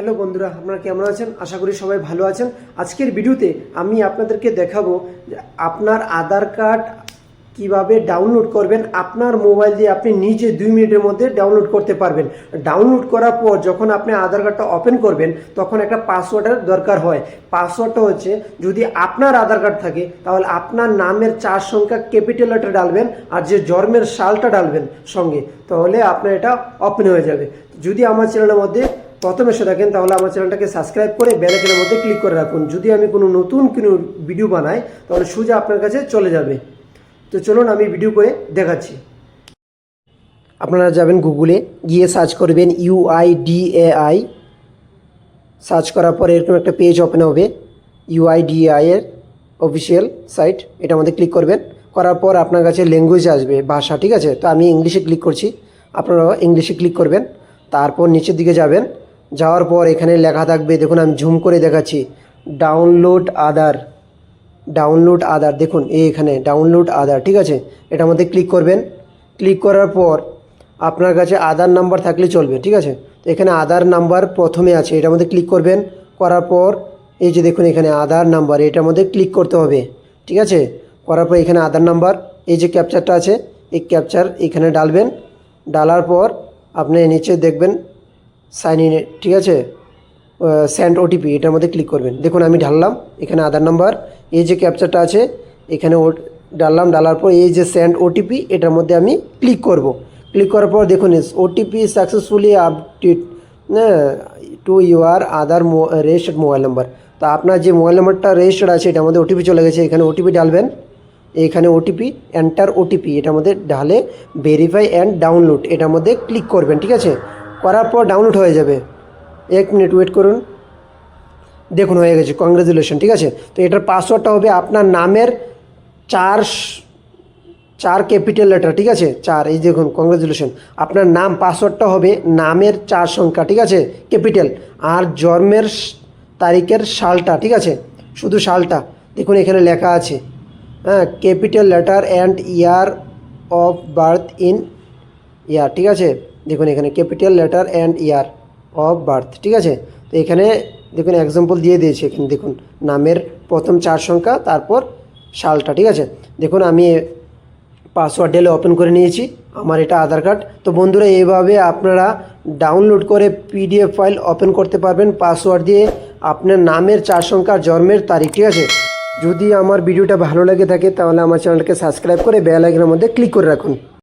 Hello বন্ধুরা, আপনারা কেমন আছেন? আশা করি সবাই ভালো আছেন। আজকের ভিডিওতে আমি আপনাদেরকে দেখাবো যে আপনার আধার কার্ড কিভাবে ডাউনলোড করবেন। আপনার মোবাইল দিয়ে আপনি নিজে 2 মিনিটের মধ্যে ডাউনলোড করতে পারবেন। ডাউনলোড করার পর যখন আপনি আধার কার্ডটা ওপেন করবেন তখন একটা পাসওয়ার্ডের দরকার হয়। পাসওয়ার্ডটা হচ্ছে, যদি আপনার আধার কার্ড থাকে তাহলে আপনার নামের 4 সংখ্যা ক্যাপিটাল লেটার ডালবেন আর যে জন্মের সালটা ডালবেন সঙ্গে, তাহলে আপনার এটা ওপেন হয়ে যাবে। যদি আমার চ্যানেলের মধ্যে প্রথম এসে থাকেন তাহলে আমার চ্যানেলটাকে সাবস্ক্রাইব করে বেল আইকনের মধ্যে ক্লিক করে রাখুন। যদি আমি কোনো নতুন ভিডিও বানাই তাহলে সোজা আপনার কাছে চলে যাবে। তো চলুন আমি ভিডিও করে দেখাচ্ছি। আপনারা যাবেন গুগলে, গিয়ে সার্চ করবেন UIDAI। সার্চ করার পর এরকম একটা পেজ ওপেন হবে, UIDAI এর অফিসিয়াল সাইট। এটা মধ্যে ক্লিক করবেন। করার পর আপনার কাছে ল্যাঙ্গুয়েজ আসবে, ভাষা, ঠিক আছে? তো আমি ইংলিশে ক্লিক করছি, আপনারা ইংলিশে ক্লিক করবেন। তারপর নিচের দিকে যাবেন, যাওয়ার পর এখানে লেখা থাকবে, দেখুন আমি ঝুম করে দেখাচ্ছি, ডাউনলোড আধার। দেখুন এখানে ডাউনলোড আধার, ঠিক আছে? এটার মধ্যে ক্লিক করবেন। ক্লিক করার পর আপনার কাছে আধার নাম্বার থাকলে চলবে, ঠিক আছে? তো এখানে আধার নাম্বার প্রথমে আছে, এটার মধ্যে ক্লিক করবেন। করার পর এই যে দেখুন এখানে আধার নাম্বার, এটার মধ্যে ক্লিক করতে হবে, ঠিক আছে? করার পর এখানে আধার নাম্বার, এই যে ক্যাপচারটা আছে, এই ক্যাপচার এখানে ডালবেন। ডালার পর আপনি নিচে দেখবেন সাইন ইন, ঠিক আছে? সেন্ড OTP, এটার মধ্যে ক্লিক করবেন। দেখুন আমি ঢাললাম এখানে আধার নাম্বার, এই যে ক্যাপচারটা আছে এখানে ডাললাম। ডালার পর এই যে সেন্ড OTP, এটার মধ্যে আমি ক্লিক করব। ক্লিক করার পর দেখুন OTP successfully update to your Aadhaar registered mobile number. তো আপনার যে মোবাইল নাম্বারটা রেজিস্টার্ড আছে এটার মধ্যে OTP চলে গেছে, এখানে OTP ডালবেন। এইখানে OTP, এন্টার OTP, এটার মধ্যে ঢালে ভেরিফাই অ্যান্ড ডাউনলোড, এটার মধ্যে ক্লিক করবেন, ঠিক আছে? করার পর ডাউনলোড হয়ে যাবে। 1 মিনিট ওয়েট করুন। দেখুন হয়ে গেছে, কংগ্রেচুলেশন, ঠিক আছে? তো এটার পাসওয়ার্ডটা হবে আপনার নামের 4 ক্যাপিটাল লেটার, ঠিক আছে? 4, এই দেখুন কংগ্রেচুলেশন। আপনার নাম, পাসওয়ার্ডটা হবে নামের 4 সংখ্যা, ঠিক আছে? ক্যাপিটাল, আর জন্মের তারিখের সালটা, ঠিক আছে? শুধু সালটা দেখুন এখানে লেখা আছে, হ্যাঁ, capital letter and year of birth in year, ঠিক আছে? দেখুন এখানে capital letter and year of birth, ঠিক আছে? তো এখানে দেখুন এক্সাম্পল দিয়ে দিয়েছে, এখানে দেখুন নামের প্রথম 4 সংখ্যা, তারপর সালটা, ঠিক আছে? দেখুন আমি পাসওয়ার্ড ঢেলে ওপেন করে নিয়েছি, আমার এটা আধার কার্ড। তো বন্ধুরা, এইভাবে আপনারা ডাউনলোড করে PDF ফাইল ওপেন করতে পারবেন পাসওয়ার্ড দিয়ে, আপনার নামের 4 সংখ্যা, জন্মের তারিখ, ঠিক আছে? যদি আমার ভিডিওটা ভালো লাগে থাকে তাহলে আমার চ্যানেলটাকে সাবস্ক্রাইব করে বেল আইকনের মধ্যে ক্লিক করে রাখুন।